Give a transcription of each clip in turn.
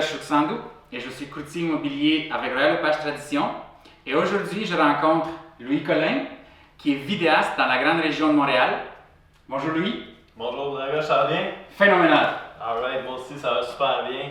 Shuksandou et je suis courtier immobilier avec Royal Lepage Tradition. Et aujourd'hui, je rencontre Louis Collin, qui est vidéaste dans la grande région de Montréal. Bonjour Louis. Bonjour Draga, ça va bien? Phénoménal. Alright, moi aussi ça va super bien.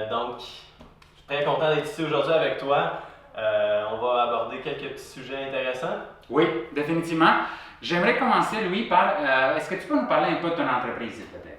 Donc, je suis très content d'être ici aujourd'hui avec toi. On va aborder quelques petits sujets intéressants. Oui, définitivement. J'aimerais commencer, Louis, par... est-ce que tu peux nous parler un peu de ton entreprise, s'il te plaît?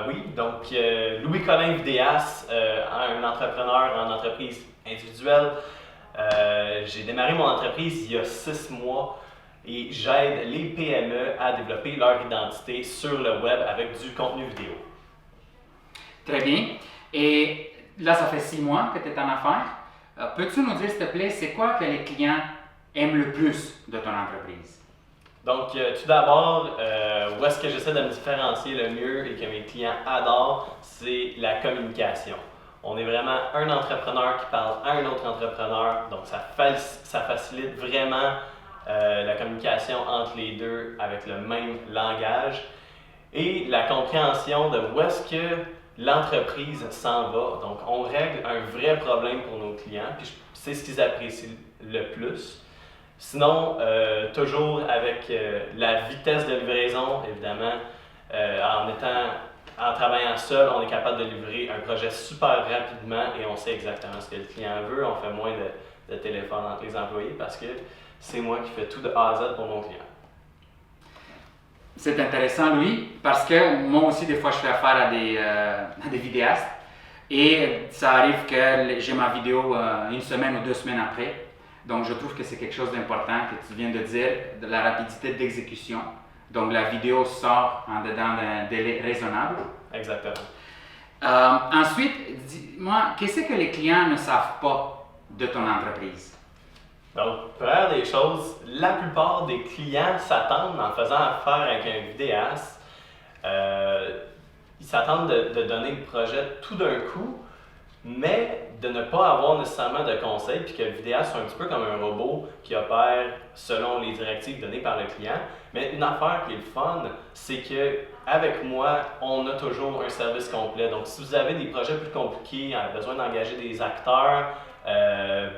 Oui, donc Louis Collin vidéaste, un entrepreneur en entreprise individuelle. J'ai démarré mon entreprise il y a 6 mois et j'aide les PME à développer leur identité sur le web avec du contenu vidéo. Très bien. Et là, ça fait 6 mois que tu es en affaires. Peux-tu nous dire, s'il te plaît, c'est quoi que les clients aiment le plus de ton entreprise? Donc, tout d'abord, où est-ce que j'essaie de me différencier le mieux et que mes clients adorent, c'est la communication. On est vraiment un entrepreneur qui parle à un autre entrepreneur, donc ça facilite vraiment la communication entre les deux avec le même langage et la compréhension de où est-ce que l'entreprise s'en va. Donc, on règle un vrai problème pour nos clients, puis c'est ce qu'ils apprécient le plus. Sinon, toujours avec la vitesse de livraison, évidemment, en travaillant seul, on est capable de livrer un projet super rapidement et on sait exactement ce que le client veut. On fait moins de téléphone entre les employés parce que c'est moi qui fais tout de A à Z pour mon client. C'est intéressant, Louis, parce que moi aussi, des fois, je fais affaire à des vidéastes et ça arrive que j'ai ma vidéo une semaine ou 2 semaines après. Donc, je trouve que c'est quelque chose d'important que tu viens de dire, de la rapidité d'exécution. Donc, la vidéo sort en dedans d'un délai raisonnable. Exactement. Ensuite, dis-moi, qu'est-ce que les clients ne savent pas de ton entreprise? Donc, première des choses, la plupart des clients s'attendent, en faisant affaire avec un vidéaste, ils s'attendent de donner le projet tout d'un coup, mais de ne pas avoir nécessairement de conseils, puis que le vidéaste soit un petit peu comme un robot qui opère selon les directives données par le client. Mais une affaire qui est le fun, c'est que avec moi, on a toujours un service complet. Donc, si vous avez des projets plus compliqués, besoin d'engager des acteurs,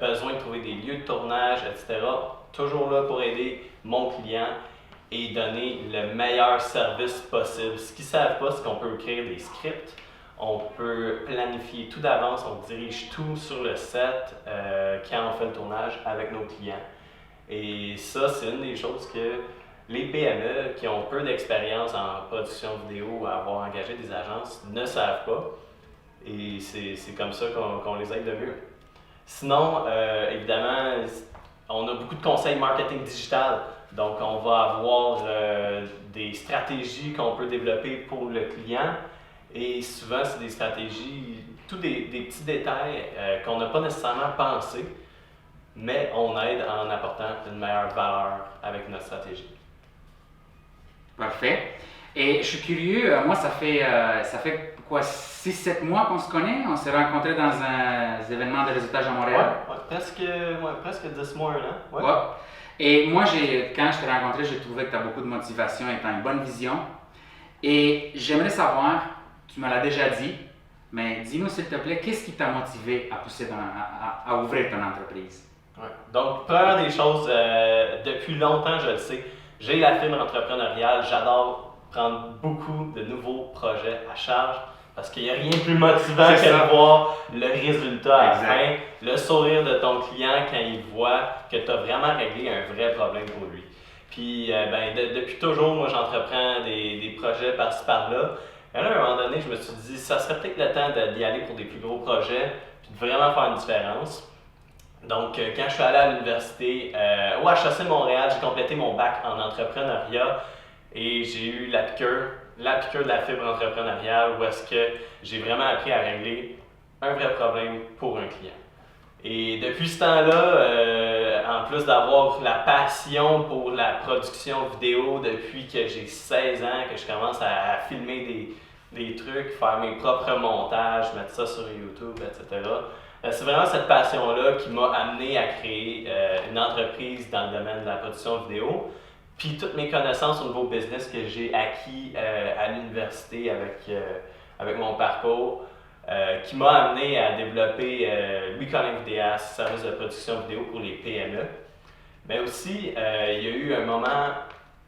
besoin de trouver des lieux de tournage, etc., toujours là pour aider mon client et donner le meilleur service possible. Ce qu'ils ne savent pas, c'est qu'on peut écrire des scripts. On peut planifier tout d'avance, on dirige tout sur le set quand on fait le tournage avec nos clients. Et ça, c'est une des choses que les PME qui ont peu d'expérience en production vidéo ou à avoir engagé des agences ne savent pas. Et c'est comme ça qu'on les aide de mieux. Sinon, évidemment, on a beaucoup de conseils marketing digital. Donc, on va avoir des stratégies qu'on peut développer pour le client. Et souvent, c'est des stratégies, tous des petits détails qu'on n'a pas nécessairement pensé, mais on aide en apportant une meilleure valeur avec notre stratégie. Parfait. Et je suis curieux, moi, ça fait quoi, 6-7 mois qu'on se connaît? On s'est rencontrés dans un événement de réseautage à Montréal? Presque 10 mois, hein? Ouais. Ouais. Et moi, quand je t'ai rencontré, j'ai trouvé que tu as beaucoup de motivation et tu as une bonne vision. Et j'aimerais savoir, tu me l'as déjà dit, mais dis-nous s'il te plaît, qu'est-ce qui t'a motivé à pousser à ouvrir ton entreprise? Ouais. Donc, première des choses, depuis longtemps, je le sais, j'ai la fibre entrepreneuriale, j'adore prendre beaucoup de nouveaux projets à charge parce qu'il n'y a rien de plus motivant que de voir le résultat à la fin, le sourire de ton client quand il voit que tu as vraiment réglé un vrai problème pour lui. Puis, depuis toujours, moi, j'entreprends des projets par-ci par-là. Et là, à un moment donné, je me suis dit, ça serait peut-être le temps d'y aller pour des plus gros projets, puis de vraiment faire une différence. Donc, quand je suis allé à l'université, au HEC Montréal, j'ai complété mon bac en entrepreneuriat et j'ai eu la piqûre de la fibre entrepreneuriale où est-ce que j'ai vraiment appris à régler un vrai problème pour un client. Et depuis ce temps-là, en plus d'avoir la passion pour la production vidéo depuis que j'ai 16 ans, que je commence à filmer des trucs, faire mes propres montages, mettre ça sur YouTube, etc., c'est vraiment cette passion-là qui m'a amené à créer une entreprise dans le domaine de la production vidéo. Puis toutes mes connaissances au niveau business que j'ai acquis à l'université avec mon parcours qui m'a amené à développer Louis-Colin Vidéaste, service de production vidéo pour les PME. Mais aussi, il y a eu un moment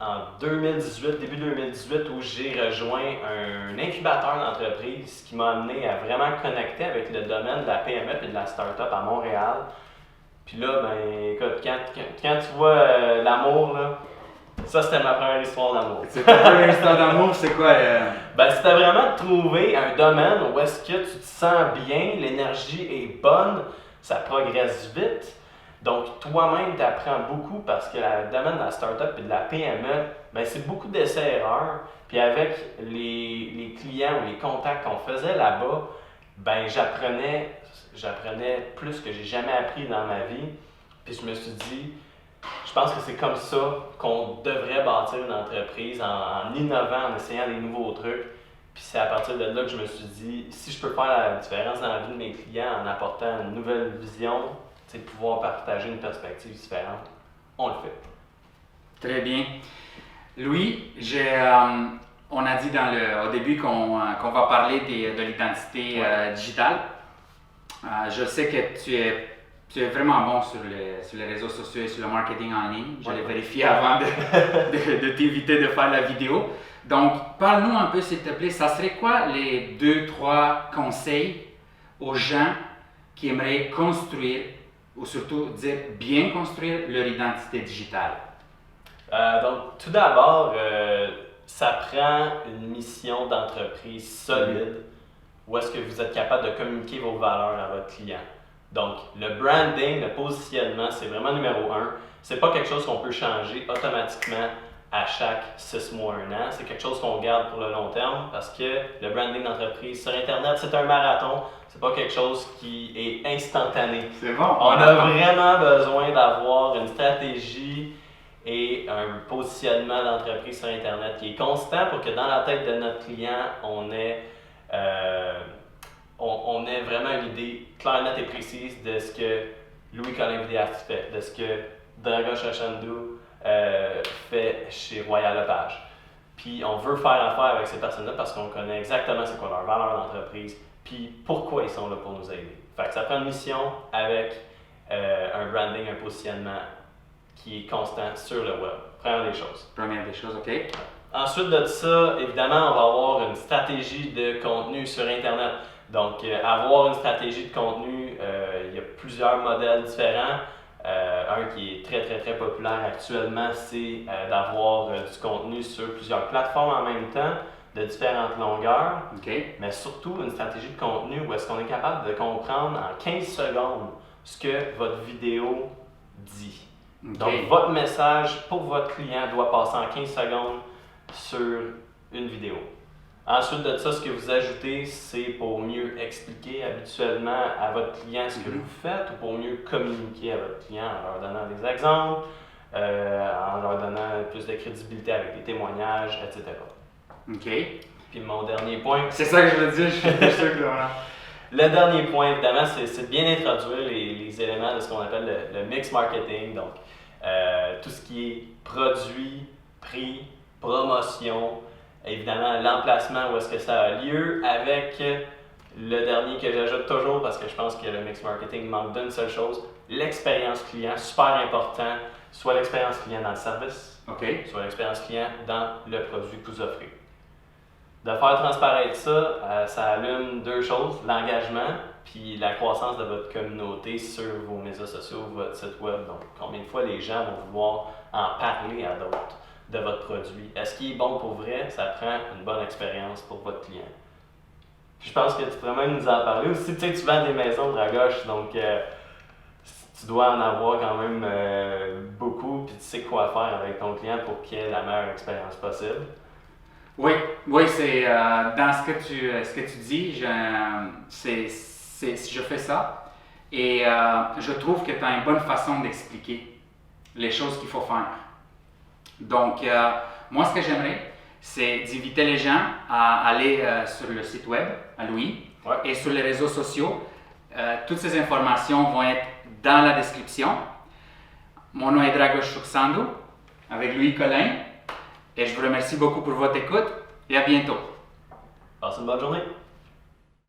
en 2018, début 2018, où j'ai rejoint un incubateur d'entreprise qui m'a amené à vraiment connecter avec le domaine de la PME et de la start-up à Montréal. Puis là, ben écoute, quand tu vois l'amour, là, ça c'était ma première histoire d'amour. C'est ta première histoire d'amour, c'est quoi? Ben c'était vraiment de trouver un domaine où est-ce que tu te sens bien, l'énergie est bonne, ça progresse vite. Donc toi-même tu apprends beaucoup parce que le domaine de la start-up et de la PME, ben, c'est beaucoup d'essais-erreurs. Puis avec les clients ou les contacts qu'on faisait là-bas, ben j'apprenais plus que j'ai jamais appris dans ma vie. Puis je me suis dit, je pense que c'est comme ça qu'on devrait bâtir une entreprise en innovant, en essayant des nouveaux trucs. Puis c'est à partir de là que je me suis dit, si je peux faire la différence dans la vie de mes clients en apportant une nouvelle vision, c'est de pouvoir partager une perspective différente, on le fait. Très bien. Louis, on a dit au début qu'on va parler de l'identité digitale. Je sais que tu es vraiment bon sur les réseaux sociaux et sur le marketing en ligne. Je l'ai vérifié avant de t'inviter de faire la vidéo. Donc, parle-nous un peu, s'il te plaît, ça serait quoi les 2-3 conseils aux gens qui aimeraient construire, ou surtout dire bien construire leur identité digitale? Donc, tout d'abord, ça prend une mission d'entreprise solide où est-ce que vous êtes capable de communiquer vos valeurs à votre client. Donc, le branding, le positionnement, c'est vraiment numéro 1. C'est pas quelque chose qu'on peut changer automatiquement à chaque 6 mois, 1 an. C'est quelque chose qu'on garde pour le long terme parce que le branding d'entreprise sur Internet, c'est un marathon. C'est pas quelque chose qui est instantané. C'est bon. On a vraiment besoin d'avoir une stratégie et un positionnement d'entreprise sur Internet qui est constant pour que dans la tête de notre client, on ait vraiment une idée claire, nette et précise de ce que Louis-Colin Vidéaste fait, de ce que Dragos Chachandou fait chez Royal Lepage. Puis on veut faire affaire avec ces personnes-là parce qu'on connaît exactement c'est quoi leur valeur d'entreprise, puis pourquoi ils sont là pour nous aider. Fait que ça prend une mission avec un branding, un positionnement qui est constant sur le web. Première des choses. Première des choses, OK. Ensuite de ça, évidemment, on va avoir une stratégie de contenu sur Internet. Donc, avoir une stratégie de contenu, il y a plusieurs modèles différents. Un qui est très, très, très populaire actuellement, c'est d'avoir du contenu sur plusieurs plateformes en même temps, de différentes longueurs. Okay. Mais surtout, une stratégie de contenu où est-ce qu'on est capable de comprendre en 15 secondes ce que votre vidéo dit. Okay. Donc, votre message pour votre client doit passer en 15 secondes sur une vidéo. Ensuite de ça, ce que vous ajoutez, c'est pour mieux expliquer habituellement à votre client ce que vous faites ou pour mieux communiquer à votre client en leur donnant des exemples, en leur donnant plus de crédibilité avec des témoignages, etc. OK. Puis mon dernier point... C'est ça que je veux dire, je suis sûr que... Le dernier point, évidemment, c'est de bien introduire les éléments de ce qu'on appelle le mix marketing. Donc, tout ce qui est produit, prix, promotion, évidemment l'emplacement où est-ce que ça a lieu, avec le dernier que j'ajoute toujours parce que je pense que le mix marketing manque d'une seule chose, l'expérience client, super important, soit l'expérience client dans le service, soit l'expérience client dans le produit que vous offrez. De faire transparaître ça, ça allume deux choses, l'engagement puis la croissance de votre communauté sur vos médias sociaux, votre site web. Donc, combien de fois les gens vont vouloir en parler à d'autres de votre produit. Est-ce qu'il est bon pour vrai? Ça prend une bonne expérience pour votre client. Puis je pense que tu pourrais même nous en parler aussi. Tu sais, tu vends des maisons, Dragos, donc tu dois en avoir quand même beaucoup, puis tu sais quoi faire avec ton client pour qu'il ait la meilleure expérience possible. Oui, c'est dans ce que tu dis, je fais ça et je trouve que tu as une bonne façon d'expliquer les choses qu'il faut faire. Donc, moi, ce que j'aimerais, c'est d'inviter les gens à aller sur le site web, à Louis, et sur les réseaux sociaux. Toutes ces informations vont être dans la description. Mon nom est Dragos Chachandou, avec Louis-Colin, et je vous remercie beaucoup pour votre écoute, et à bientôt. Passez une bonne journée.